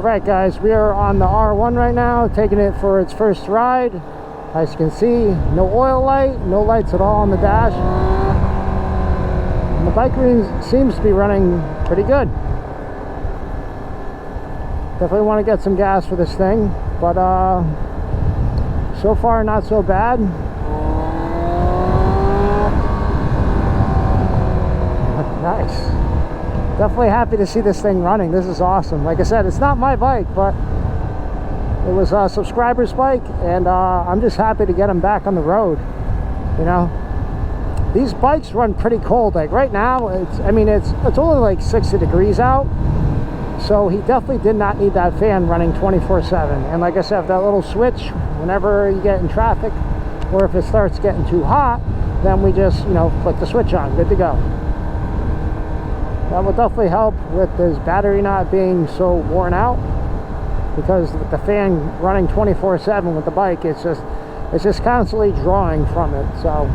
Alright guys, we are on the R1 right now, taking it for its first ride. As you can see, no oil light, no lights at all on the dash. And the bike seems to be running pretty good. Definitely want to get some gas for this thing, but so far not so bad. Nice. Definitely happy to see this thing running. This is awesome. Like I said, it's not my bike, but it was a subscriber's bike, and I'm just happy to get him back on the road. You know, these bikes run pretty cold. Like right now, it's only like 60 degrees out, so he definitely did not need that fan running 24/7. And like I said, that little switch, whenever you get in traffic, or if it starts getting too hot, then we just, you know, flick the switch on. Good to go. That will definitely help with his battery not being so worn out, because with the fan running 24/7 with the bike, it's just constantly drawing from it. So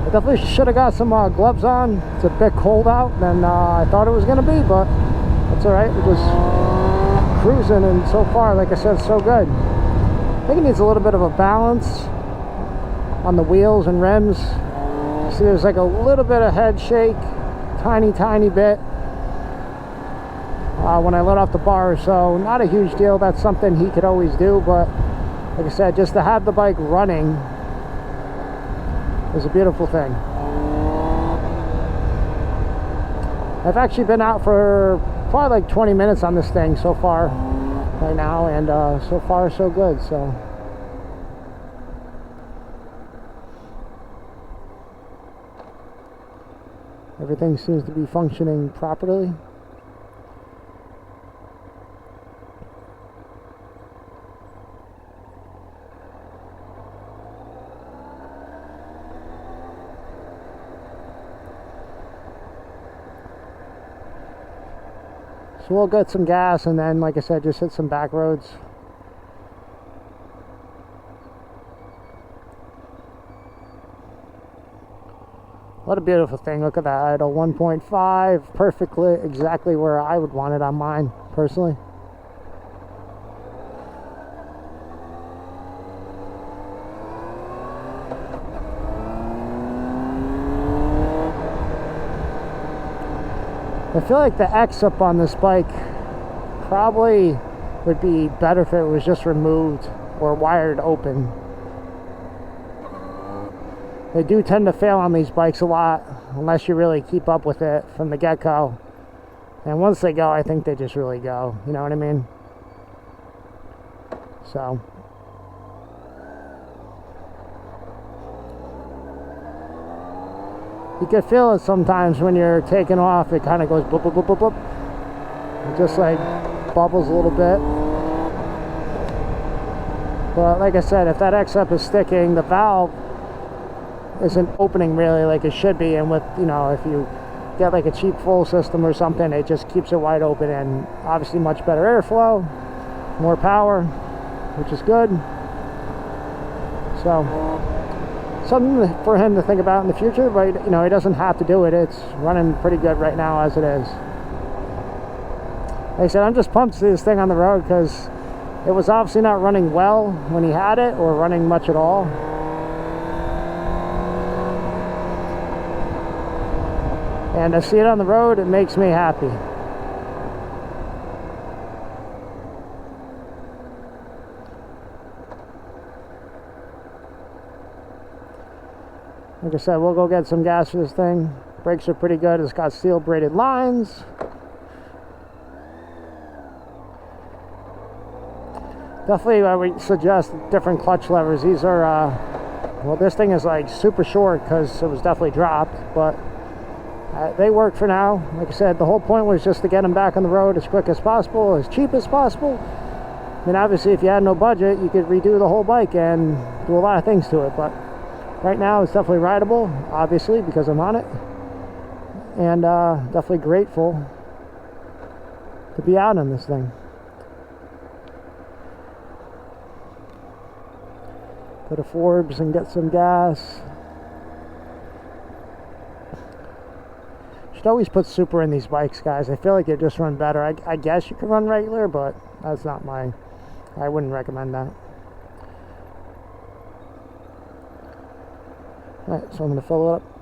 I definitely should have got some gloves on. It's a bit cold out than I thought it was going to be, but that's all right. We're just cruising, and so far, like I said, so good. I think it needs a little bit of a balance on the wheels and rims. See, there's like a little bit of head shake, tiny bit when I let off the bar, so not a huge deal. That's something he could always do, but like I said, just to have the bike running is a beautiful thing. I've actually been out for probably like 20 minutes on this thing so far right now, and so far so good. So everything seems to be functioning properly. So we'll get some gas, and then, like I said, just hit some back roads. What a beautiful thing. Look at that idle. 1.5, perfectly, exactly where I would want it on mine, personally. I feel like the X up on this bike probably would be better if it was just removed or wired open. They do tend to fail on these bikes a lot unless you really keep up with it from the get-go. And once they go, I think they just really go. You know what I mean? So you can feel it sometimes when you're taking off. It kind of goes boop, boop, boop, boop, boop. It just like bubbles a little bit. But like I said, if that X-up is sticking, the valve isn't opening really like it should be. And with, you know, if you get like a cheap full system or something, it just keeps it wide open, and obviously much better airflow, more power, which is good. So something for him to think about in the future, but you know, he doesn't have to do it. It's running pretty good right now as it is. Like I said, I'm just pumped to see this thing on the road, because it was obviously not running well when he had it, or running much at all. And to see it on the road, it makes me happy. Like I said, we'll go get some gas for this thing. Brakes are pretty good. It's got steel braided lines. Definitely I would suggest different clutch levers. These are, well, this thing is like super short because it was definitely dropped, but they work for now. Like I said, the whole point was just to get them back on the road as quick as possible, as cheap as possible. I mean, obviously, if you had no budget, you could redo the whole bike and do a lot of things to it, but right now it's definitely rideable, obviously, because I'm on it. And definitely grateful to be out on this thing. Go to Forbes and get some gas. should always put super in these bikes, guys. I feel like they just run better. I guess you can run regular, but that's not my... I wouldn't recommend that. Alright, so I'm going to fill it up.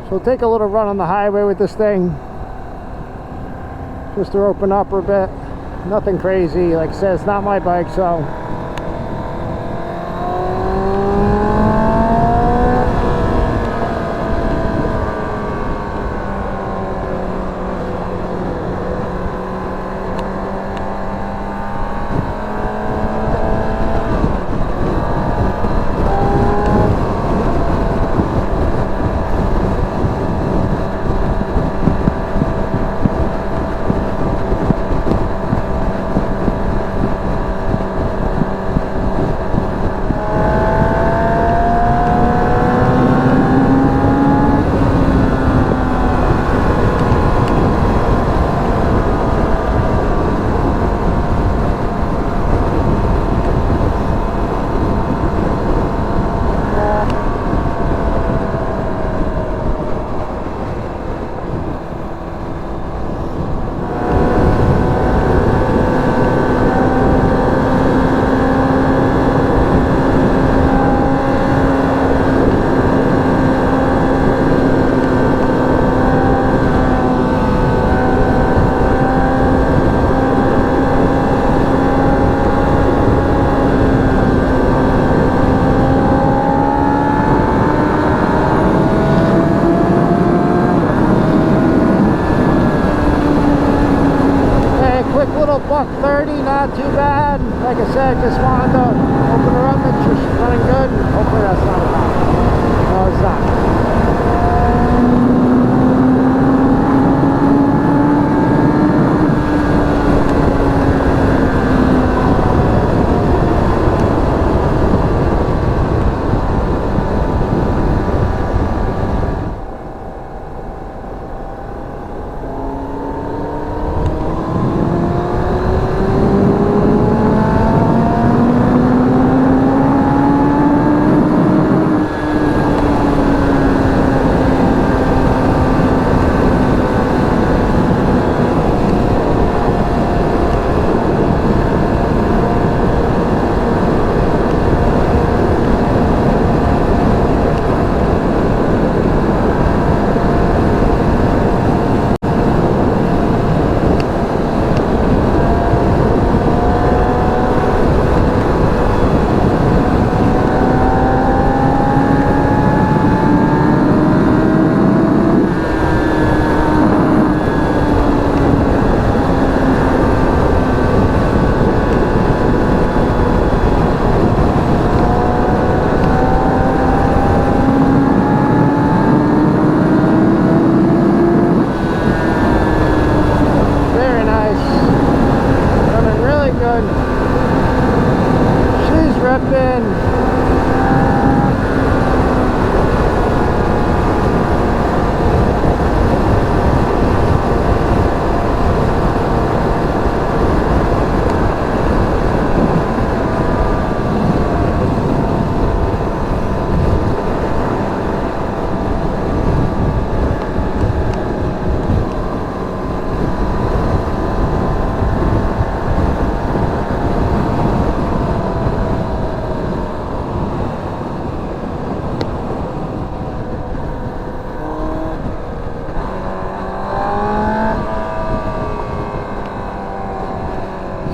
So take a little run on the highway with this thing, just to open up a bit. Nothing crazy. Like I said, it's not my bike, so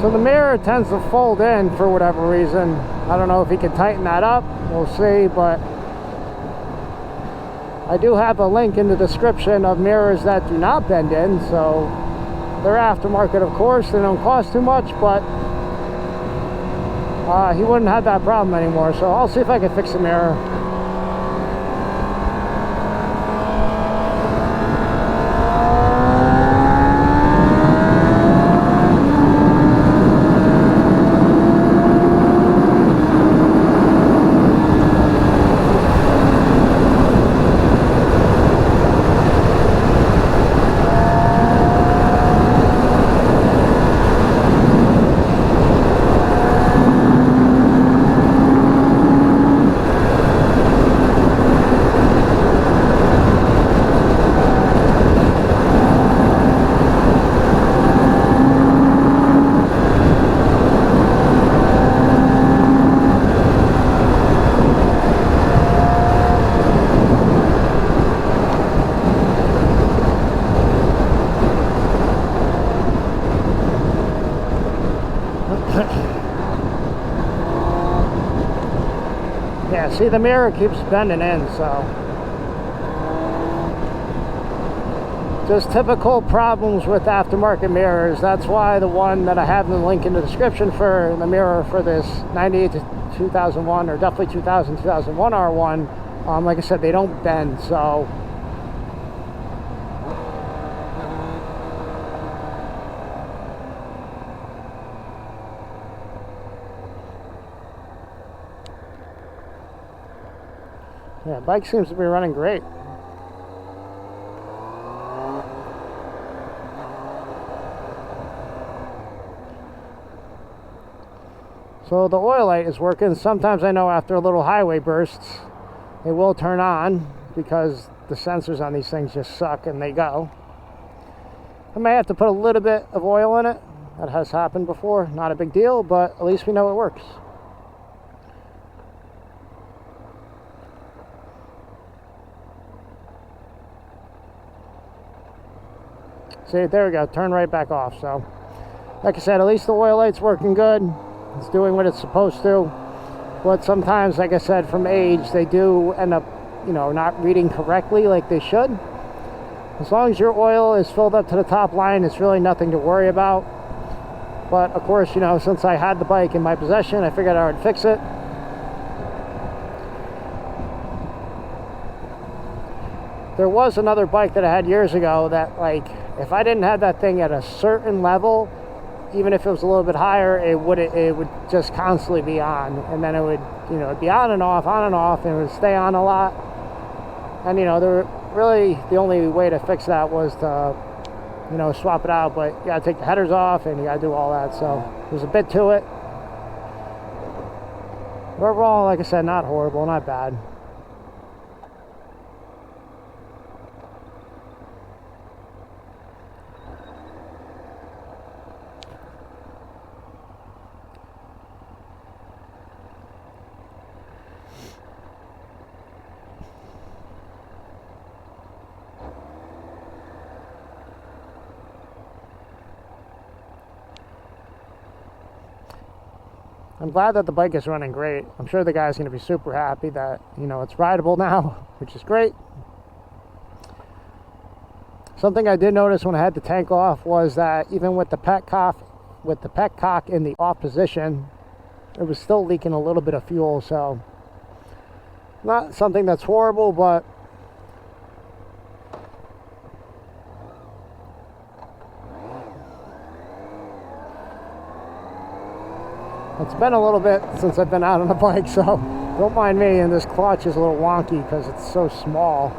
So the mirror tends to fold in for whatever reason. I don't know if he can tighten that up. We'll see, but I do have a link in the description of mirrors that do not bend in. So they're aftermarket, of course. They don't cost too much, but he wouldn't have that problem anymore. So I'll see if I can fix the mirror. Yeah, see, the mirror keeps bending in, so just typical problems with aftermarket mirrors. That's why the one that I have the link in the description for the mirror for this 98 to 2001, or definitely 2000, 2001 R1, like I said, they don't bend, so yeah, bike seems to be running great. So the oil light is working. Sometimes I know after a little highway bursts, it will turn on because the sensors on these things just suck and they go. I may have to put a little bit of oil in it. That has happened before. Not a big deal, but at least we know it works. See, there we go, turn right back off. So like I said, at least the oil light's working good. It's doing what it's supposed to. But sometimes, like I said, from age, they do end up, you know, not reading correctly like they should. As long as your oil is filled up to the top line, it's really nothing to worry about. But of course, you know, since I had the bike in my possession, I figured I would fix it. There was another bike that I had years ago that, like, if I didn't have that thing at a certain level, even if it was a little bit higher, it would just constantly be on, and then it would, you know, it'd be on and off, and it would stay on a lot. And you know, the only way to fix that was to, you know, swap it out, but you gotta take the headers off and you gotta do all that. So there's a bit to it. Overall, like I said, not horrible, not bad. I'm glad that the bike is running great. I'm sure the guy's going to be super happy that, you know, it's rideable now, which is great. Something I did notice when I had the tank off was that even with the petcock in the off position, it was still leaking a little bit of fuel. So not something that's horrible, but it's been a little bit since I've been out on the bike, so don't mind me. And this clutch is a little wonky because it's so small.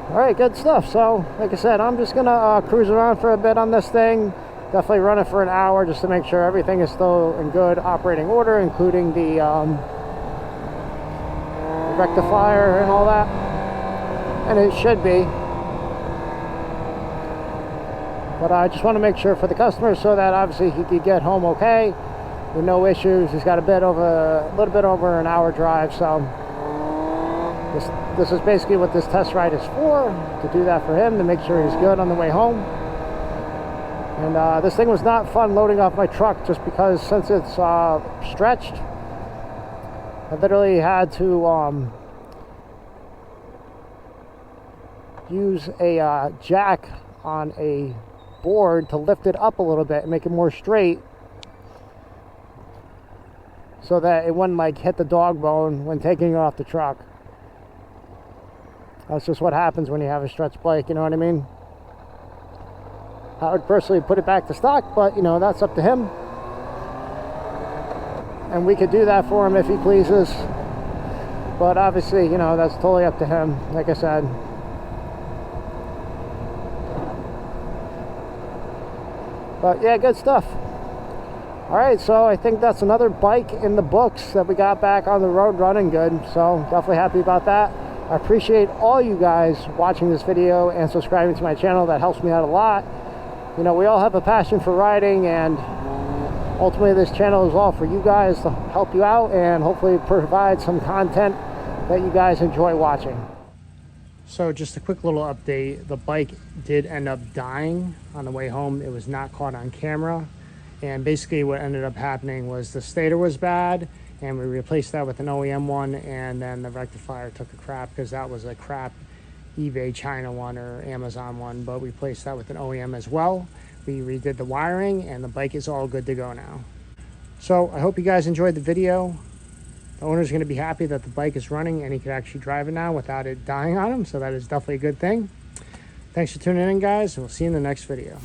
Alright, good stuff. So, like I said, I'm just going to cruise around for a bit on this thing. Definitely run it for an hour just to make sure everything is still in good operating order, including the rectifier and all that, and it should be. But I just want to make sure for the customer so that obviously he could get home okay with no issues. He's got a little bit over an hour drive, so this is basically what this test ride is for, to do that for him, to make sure he's good on the way home. And this thing was not fun loading off my truck, just because since it's stretched, I literally had to use a jack on a board to lift it up a little bit and make it more straight, so that it wouldn't like hit the dog bone when taking it off the truck. That's just what happens when you have a stretched bike, you know what I mean? I would personally put it back to stock, but you know, that's up to him. And we could do that for him if he pleases. But obviously, you know, that's totally up to him, like I said. But yeah, good stuff. Alright, so I think that's another bike in the books that we got back on the road running good. So definitely happy about that. I appreciate all you guys watching this video and subscribing to my channel. That helps me out a lot. You know, we all have a passion for riding, and ultimately this channel is all for you guys, to help you out and hopefully provide some content that you guys enjoy watching. So just a quick little update. The bike did end up dying on the way home. It was not caught on camera. And basically what ended up happening was the stator was bad, and we replaced that with an OEM one, and then the rectifier took a crap because that was a crap eBay China one or Amazon one, but we replaced that with an OEM as well. We redid the wiring, and the bike is all good to go now. So I hope you guys enjoyed the video. The owner's going to be happy that the bike is running and he could actually drive it now without it dying on him, so that is definitely a good thing. Thanks for tuning in, guys, and we'll see you in the next video.